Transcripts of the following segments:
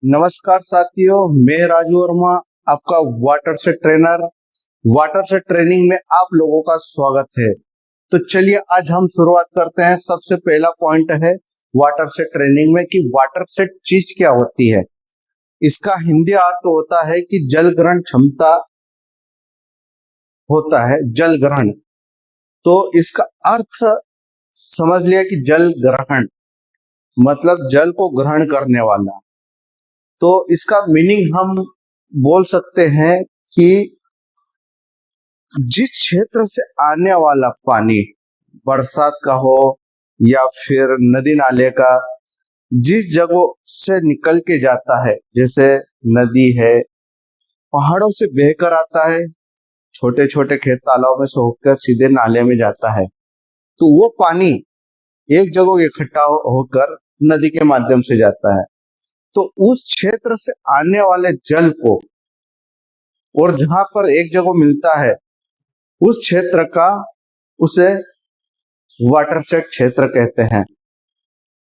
नमस्कार साथियों, मैं राजू वर्मा, आपका वाटर से ट्रेनर। वाटर से ट्रेनिंग में आप लोगों का स्वागत है। तो चलिए आज हम शुरुआत करते हैं। सबसे पहला पॉइंट है वाटर से ट्रेनिंग में कि वाटर सेट चीज क्या होती है। इसका हिंदी अर्थ होता है कि जल ग्रहण क्षमता होता है, जल ग्रहण। तो इसका अर्थ समझ लिया कि जल ग्रहण मतलब जल को ग्रहण करने वाला। तो इसका मीनिंग हम बोल सकते हैं कि जिस क्षेत्र से आने वाला पानी, बरसात का हो या फिर नदी नाले का, जिस जगह से निकल के जाता है, जैसे नदी है, पहाड़ों से बहकर आता है, छोटे छोटे खेत तालाब में से होकर सीधे नाले में जाता है, तो वो पानी एक जगह इकट्ठा होकर नदी के माध्यम से जाता है। तो उस क्षेत्र से आने वाले जल को और जहां पर एक जगह मिलता है उस क्षेत्र का, उसे वाटर सेट क्षेत्र कहते हैं।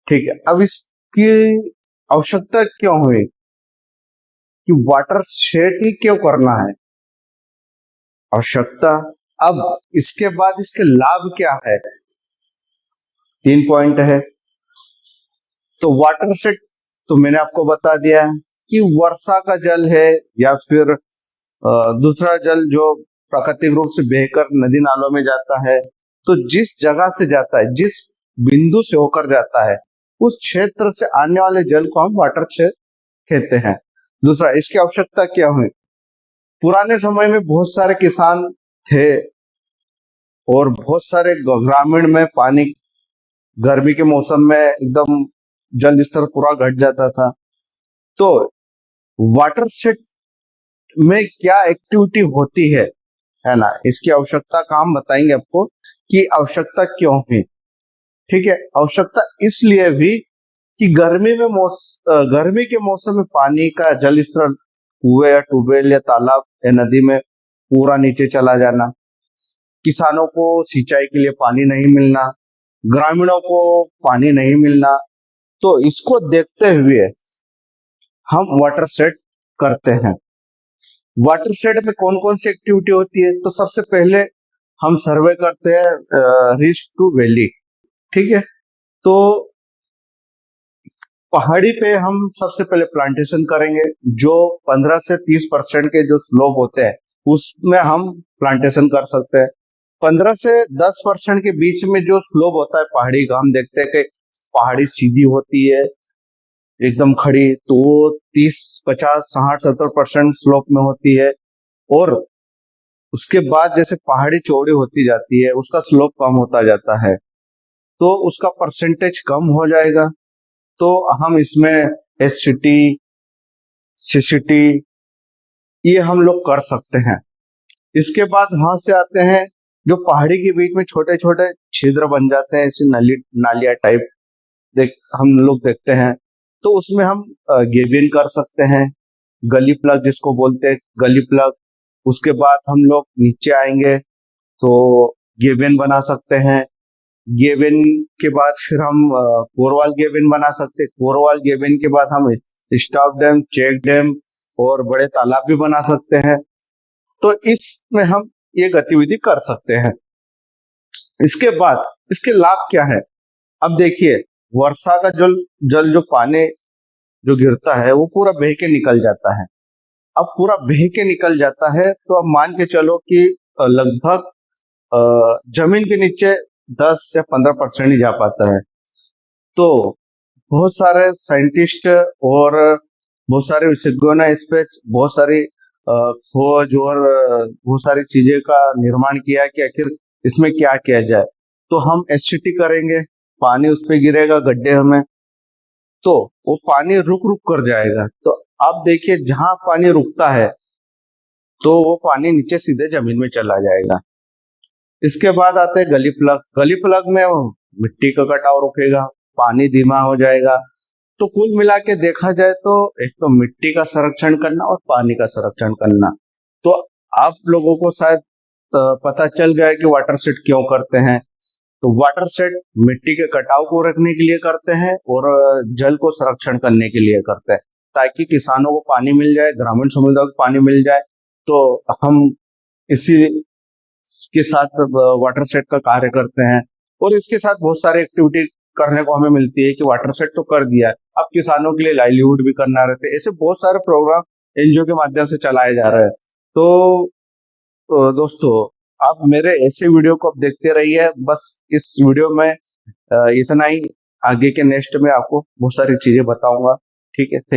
ठीक है, अब इसकी आवश्यकता क्यों हुई कि वाटर सेट ही क्यों करना है, आवश्यकता। अब इसके बाद इसके लाभ क्या है, 3 पॉइंट है। तो वाटर सेट तो मैंने आपको बता दिया है कि वर्षा का जल है या फिर दूसरा जल जो प्राकृतिक रूप से बहकर नदी नालों में जाता है, तो जिस जगह से जाता है, जिस बिंदु से होकर जाता है, उस क्षेत्र से आने वाले जल को हम वाटर सेट कहते हैं। दूसरा, इसकी आवश्यकता क्या हुई। पुराने समय में बहुत सारे किसान थे और बहुत सारे ग्रामीण में पानी, गर्मी के मौसम में एकदम जल स्तर पूरा घट जाता था। तो वाटर सेट में क्या एक्टिविटी होती है ना, इसकी आवश्यकता का हम बताएंगे आपको कि आवश्यकता क्यों है। ठीक है, आवश्यकता इसलिए भी कि गर्मी के मौसम में पानी का जल स्तर कुएं या ट्यूबवेल या तालाब या नदी में पूरा नीचे चला जाना, किसानों को सिंचाई के लिए पानी नहीं मिलना, ग्रामीणों को पानी नहीं मिलना, तो इसको देखते हुए हम वाटर सेट करते हैं। वाटर सेट में कौन कौन सी एक्टिविटी होती है, तो सबसे पहले हम सर्वे करते हैं रिस्ट टू वैली। ठीक है, तो पहाड़ी पे हम सबसे पहले प्लांटेशन करेंगे। जो 15 से 30% के जो स्लोप होते हैं उसमें हम प्लांटेशन कर सकते हैं। 15 से 10% के बीच में जो स्लोप होता है पहाड़ी का, हम देखते हैं कि पहाड़ी सीधी होती है एकदम खड़ी, तो वो 30, 50, 60, 70% स्लोप में होती है। और उसके बाद जैसे पहाड़ी चौड़ी होती जाती है, उसका स्लोप कम होता जाता है, तो उसका परसेंटेज कम हो जाएगा। तो हम इसमें एससीटी, सीसीटी ये हम लोग कर सकते हैं। इसके बाद वहां से आते हैं, जो पहाड़ी के बीच में छोटे छोटे छिद्र बन जाते हैं, ऐसे नालिया टाइप हम लोग देखते हैं, तो उसमें हम गेबिन कर सकते हैं, गली प्लग जिसको बोलते हैं, गली प्लग। उसके बाद हम लोग नीचे आएंगे तो गेबिन बना सकते हैं। गेबिन के बाद फिर हम कोरवाल गेबिन बना सकते हैं। कोरवाल गेबिन के बाद हम स्टॉप डैम, चेक डैम और बड़े तालाब भी बना सकते हैं। तो इसमें हम ये गतिविधि कर सकते हैं। इसके बाद इसके लाभ क्या है। अब देखिए, वर्षा का जल जो पानी जो गिरता है वो पूरा बह के निकल जाता है। अब पूरा बह के निकल जाता है तो अब मान के चलो कि लगभग जमीन के नीचे 10 से 15% ही जा पाता है। तो बहुत सारे साइंटिस्ट और बहुत सारे विशेषज्ञों ने इस पे बहुत सारी खोज और बहुत सारी चीजें का निर्माण किया कि आखिर इसमें क्या किया जाए। तो हम एससीटी करेंगे, पानी उस पर गिरेगा गड्ढे में, तो वो पानी रुक रुक कर जाएगा। तो आप देखिए, जहां पानी रुकता है तो वो पानी नीचे सीधे जमीन में चला जाएगा। इसके बाद आते हैं गली प्लग। गली प्लग में मिट्टी का कटाव रुकेगा, पानी धीमा हो जाएगा। तो कुल मिला के देखा जाए तो एक तो मिट्टी का संरक्षण करना और पानी का संरक्षण करना। तो आप लोगों को शायद पता चल गया है कि वाटर सेट क्यों करते हैं। तो वाटर सेट मिट्टी के कटाव को रखने के लिए करते हैं और जल को संरक्षण करने के लिए करते हैं। ताकि किसानों को पानी मिल जाए, ग्रामीण समुदाय को पानी मिल जाए। तो हम इसी के साथ वाटर सेट का कार्य करते हैं, और इसके साथ बहुत सारे एक्टिविटी करने को हमें मिलती है कि वाटर सेट तो कर दिया है, अब किसानों के लिए लाइवलीहुड भी करना रहते हैं। ऐसे बहुत सारे प्रोग्राम एनजीओ के माध्यम से चलाए जा रहे हैं। तो दोस्तों, आप मेरे ऐसे वीडियो को आप देखते रहिए। बस इस वीडियो में इतना ही। आगे के नेक्स्ट में आपको बहुत सारी चीजें बताऊंगा। ठीक है, थैंक